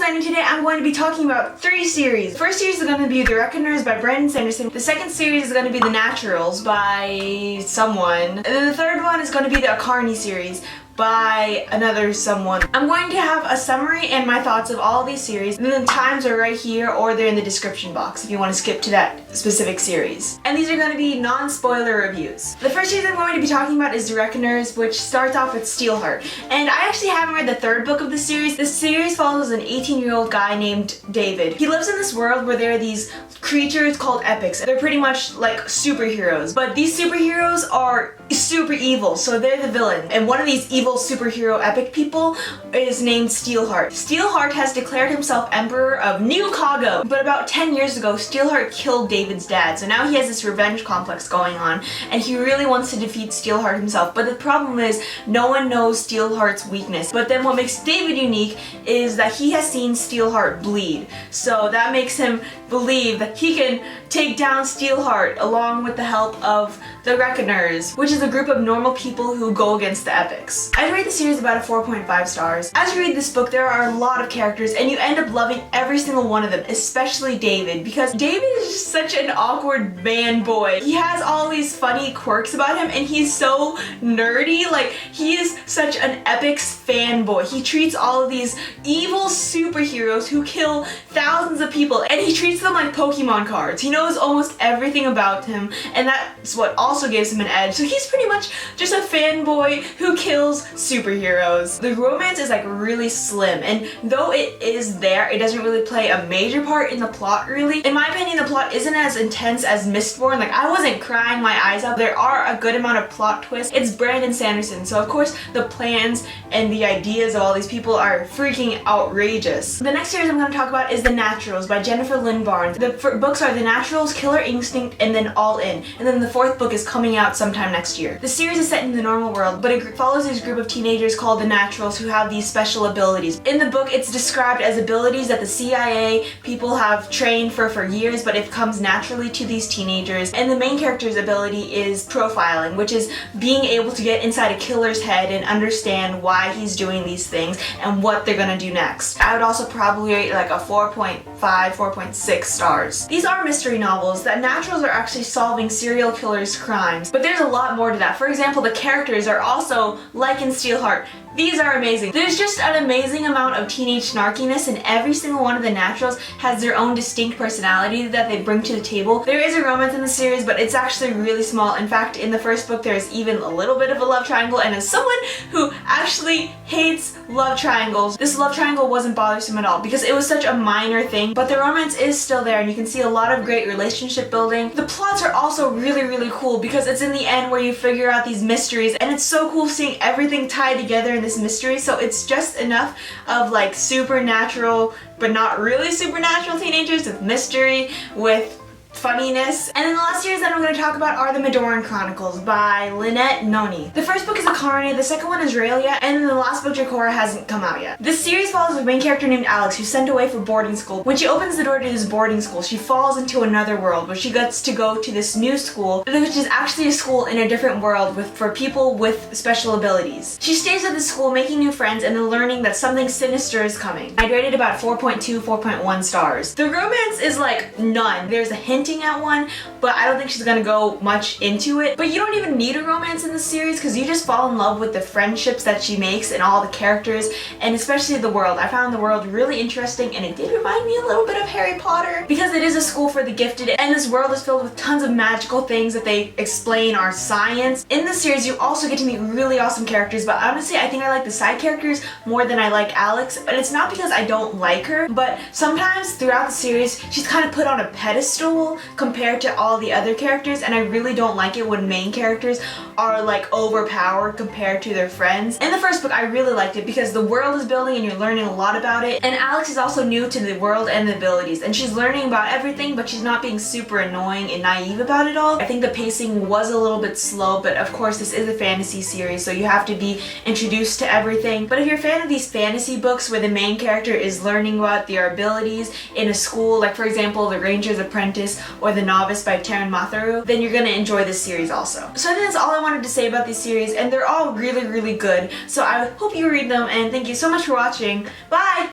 Lynn, and today I'm going to be talking about 3 series. The first series is going to be The Reckoners by Sanderson. The second series is going to be The Naturals by someone. And then the third one is going to be the Akarni series by another someone. I'm going to have a summary and my thoughts of all of these series, and then the times are right here or they're in the description box if you want to skip to that specific series. And these are going to be non-spoiler reviews. The first series I'm going to be talking about is The Reckoners, which starts off with Steelheart. And I actually haven't read the third book of the series. This series follows an 18-year-old guy named David. He lives in this world where there are these creatures called epics. They're pretty much like superheroes, but these superheroes are super evil, so they're the villain. And one of these evil superhero epic people is named Steelheart. Steelheart has declared himself Emperor of New Kago, but about 10 years ago, Steelheart killed David's dad, so now he has this revenge complex going on, and he really wants to defeat Steelheart himself. But the problem is, no one knows Steelheart's weakness. But then what makes David unique is that he has seen Steelheart bleed, so that makes him believe that he can take down Steelheart along with the help of the Reckoners, which is a group of normal people who go against the epics. I'd rate the series about a 4.5 stars. As you read this book, there are a lot of characters and you end up loving every single one of them, especially David, because David is just such an awkward man boy. He has all these funny quirks about him and he's so nerdy. Like, he is such an epics fanboy. He treats all of these evil superheroes who kill thousands of people and he treats them like Pokemon cards. He knows almost everything about him, and that's what also gives him an edge. So he's pretty much just a fanboy who kills superheroes. The romance is like really slim, and though it is there, it doesn't really play a major part in the plot really. In my opinion, the plot isn't as intense as Mistborn. Like, I wasn't crying my eyes out. There are a good amount of plot twists. It's Sanderson, so of course the plans and the ideas of all these people are freaking outrageous. The next series I'm going to talk about is The Naturals by Lynn. The books are The Naturals, Killer Instinct, and then All In. And then the 4th book is coming out sometime next year. The series is set in the normal world, but it follows this group of teenagers called the Naturals who have these special abilities. In the book, it's described as abilities that the CIA people have trained for years, but it comes naturally to these teenagers. And the main character's ability is profiling, which is being able to get inside a killer's head and understand why he's doing these things and what they're gonna do next. I would also probably rate like a 4.5, 4.6 stars. These are mystery novels. The Naturals are actually solving serial killers' crimes, but there's a lot more to that. For example, the characters are also like in Steelheart. These are amazing. There's just an amazing amount of teenage snarkiness, and every single one of the Naturals has their own distinct personality that they bring to the table. There is a romance in the series, but it's actually really small. In fact, in the 1st book, there's even a little bit of a love triangle, and as someone who actually hates love triangles, this love triangle wasn't bothersome at all because it was such a minor thing, but the romance is still there and you can see a lot of great relationship building. The plots are also really cool because it's in the end where you figure out these mysteries, and it's so cool seeing everything tied together in this mystery. So it's just enough of like supernatural but not really supernatural teenagers with mystery, with funniness. And then the last series that I'm going to talk about are the Medoran Chronicles by Lynette and Noni. The 1st book is Akarni, the 2nd one is Raelia, and then the last book, Jakora, hasn't come out yet. This series follows a main character named Alex who's sent away for boarding school. When she opens the door to this boarding school, she falls into another world where she gets to go to this new school, which is actually a school in a different world for people with special abilities. She stays at the school making new friends and then learning that something sinister is coming. I'd rate it about 4.2, 4.1 stars. The romance is like none. There's a hinting at one, but I don't think she's gonna go much into it. But you don't even need a romance in this series because you just fall in love with the friendships that she makes and all the characters, and especially the world. I found the world really interesting, and it did remind me a little bit of Harry Potter because it is a school for the gifted, and this world is filled with tons of magical things that they explain are science. In this series, you also get to meet really awesome characters, but honestly, I think I like the side characters more than I like Alex, and it's not because I don't like her, but sometimes throughout the series, she's kind of put on a pedestal compared to all the other characters, and I really don't like it when main characters are like overpowered compared to their friends. In the 1st book, I really liked it because the world is building and you're learning a lot about it, and Alex is also new to the world and the abilities, and she's learning about everything, but she's not being super annoying and naive about it all. I think the pacing was a little bit slow, but of course this is a fantasy series, so you have to be introduced to everything. But if you're a fan of these fantasy books where the main character is learning about their abilities in a school, like for example The Ranger's Apprentice or The Novice by Taran Matharu, then you're gonna enjoy this series also. So I think that's all I wanted to say about these series, and they're all really good, so I hope you read them, and thank you so much for watching. Bye!